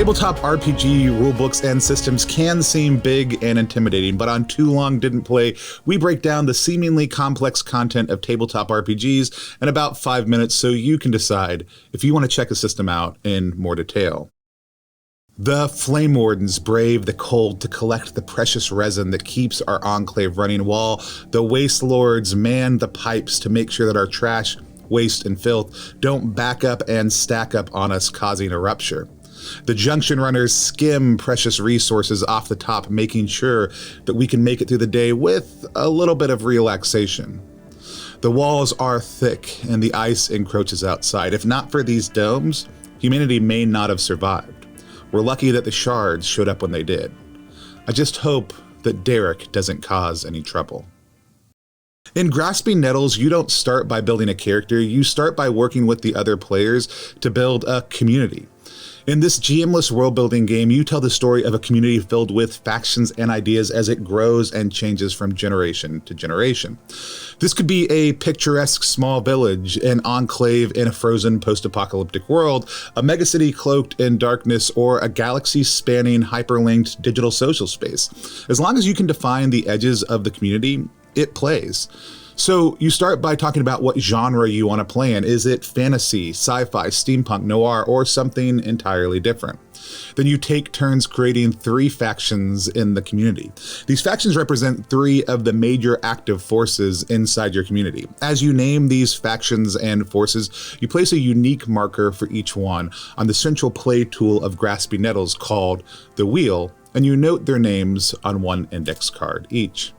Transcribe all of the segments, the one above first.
Tabletop RPG rulebooks and systems can seem big and intimidating, but on Too Long Didn't Play, we break down the seemingly complex content of tabletop RPGs in about 5 minutes so you can decide if you want to check a system out in more detail. The Flame Wardens brave the cold to collect the precious resin that keeps our enclave running, while the Waste Lords man the pipes to make sure that our trash, waste, and filth don't back up and stack up on us, causing a rupture. The Junction Runners skim precious resources off the top, making sure that we can make it through the day with a little bit of relaxation. The walls are thick and the ice encroaches outside. If not for these domes, humanity may not have survived. We're lucky that the shards showed up when they did. I just hope that Derek doesn't cause any trouble. In Grasping Nettles, you don't start by building a character, you start by working with the other players to build a community. In this GM-less world-building game, you tell the story of a community filled with factions and ideas as it grows and changes from generation to generation. This could be a picturesque small village, an enclave in a frozen post-apocalyptic world, a megacity cloaked in darkness, or a galaxy-spanning hyperlinked digital social space. As long as you can define the edges of the community, it plays. So you start by talking about what genre you want to play in. Is it fantasy, sci-fi, steampunk, noir, or something entirely different? Then you take turns creating 3 factions in the community. These factions represent 3 of the major active forces inside your community. As you name these factions and forces, you place a unique marker for each one on the central play tool of Grasping Nettles called the Wheel, and you note their names on 1 index card each.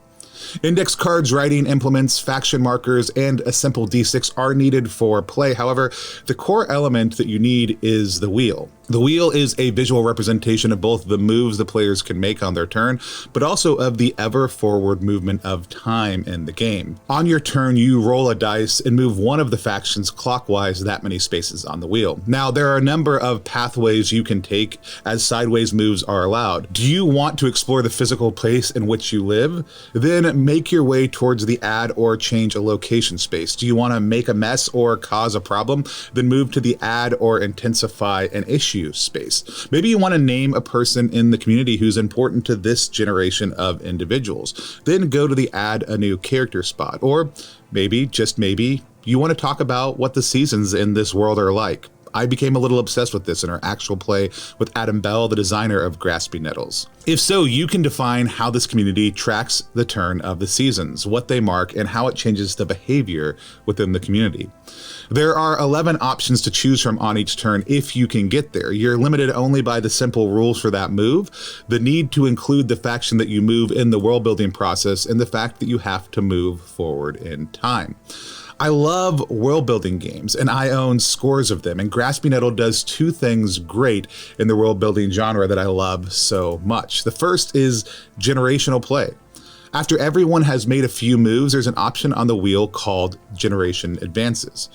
Index cards, writing implements, faction markers, and a simple D6 are needed for play. However, the core element that you need is the wheel. The wheel is a visual representation of both the moves the players can make on their turn, but also of the ever-forward movement of time in the game. On your turn, you roll a dice and move one of the factions clockwise that many spaces on the wheel. Now, there are a number of pathways you can take as sideways moves are allowed. Do you want to explore the physical place in which you live? Then make your way towards the add or change a location space. Do you want to make a mess or cause a problem? Then move to the add or intensify an issue space. Maybe you want to name a person in the community who's important to this generation of individuals. Then go to the add a new character spot. Or maybe, just maybe, you want to talk about what the seasons in this world are like. I became a little obsessed with this in our actual play with Adam Bell, the designer of Grasping Nettles. If so, you can define how this community tracks the turn of the seasons, what they mark, and how it changes the behavior within the community. There are 11 options to choose from on each turn if you can get there. You're limited only by the simple rules for that move, the need to include the faction that you move in the world building process, and the fact that you have to move forward in time. I love world building games, and I own scores of them, and Grasping Nettle does 2 things great in the world building genre that I love so much. The first is generational play. After everyone has made a few moves, there's an option on the wheel called Generation Advances.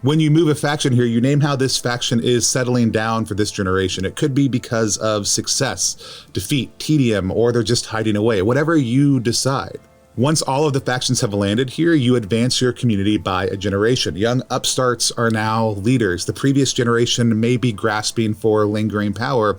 When you move a faction here, you name how this faction is settling down for this generation. It could be because of success, defeat, tedium, or they're just hiding away, whatever you decide. Once all of the factions have landed here, you advance your community by a generation. Young upstarts are now leaders. The previous generation may be grasping for lingering power,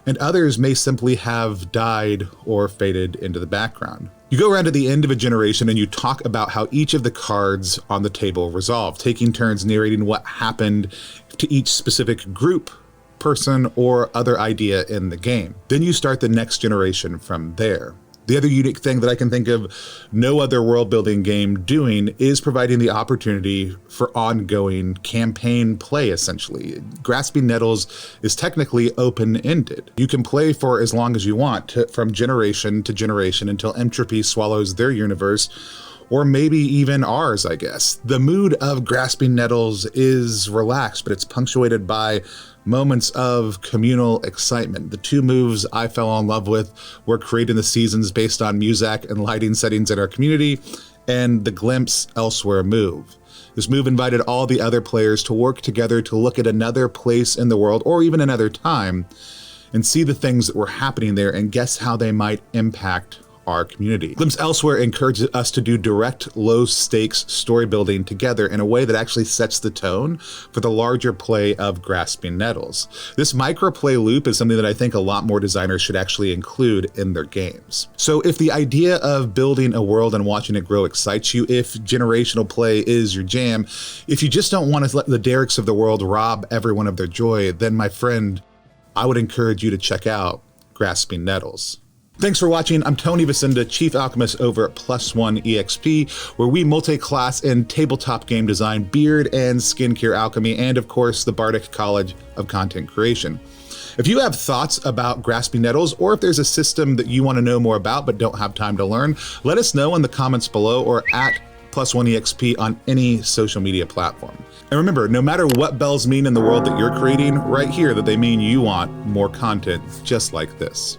and others may simply have died or faded into the background. You go around to the end of a generation and you talk about how each of the cards on the table resolve, taking turns narrating what happened to each specific group, person, or other idea in the game. Then you start the next generation from there. The other unique thing that I can think of no other world building game doing is providing the opportunity for ongoing campaign play, essentially. Grasping Nettles is technically open-ended. You can play for as long as you want, from generation to generation until entropy swallows their universe, or maybe even ours, I guess. The mood of Grasping Nettles is relaxed, but it's punctuated by moments of communal excitement. The 2 moves I fell in love with were creating the seasons based on muzak and lighting settings in our community, and the Glimpse Elsewhere move. This move invited all the other players to work together to look at another place in the world, or even another time, and see the things that were happening there and guess how they might impact our community. Glimpse Elsewhere encourages us to do direct, low-stakes story building together in a way that actually sets the tone for the larger play of Grasping Nettles. This microplay loop is something that I think a lot more designers should actually include in their games. So if the idea of building a world and watching it grow excites you, if generational play is your jam, if you just don't want to let the Derricks of the world rob everyone of their joy, then my friend, I would encourage you to check out Grasping Nettles. Thanks for watching. I'm Tony Vasinda, Chief Alchemist over at Plus One Exp, where we multi-class in tabletop game design, beard and skincare alchemy, and of course, the Bardic College of Content Creation. If you have thoughts about Grasping Nettles, or if there's a system that you want to know more about but don't have time to learn, let us know in the comments below or at Plus One Exp on any social media platform. And remember, no matter what bells mean in the world that you're creating, right here that they mean you want more content just like this.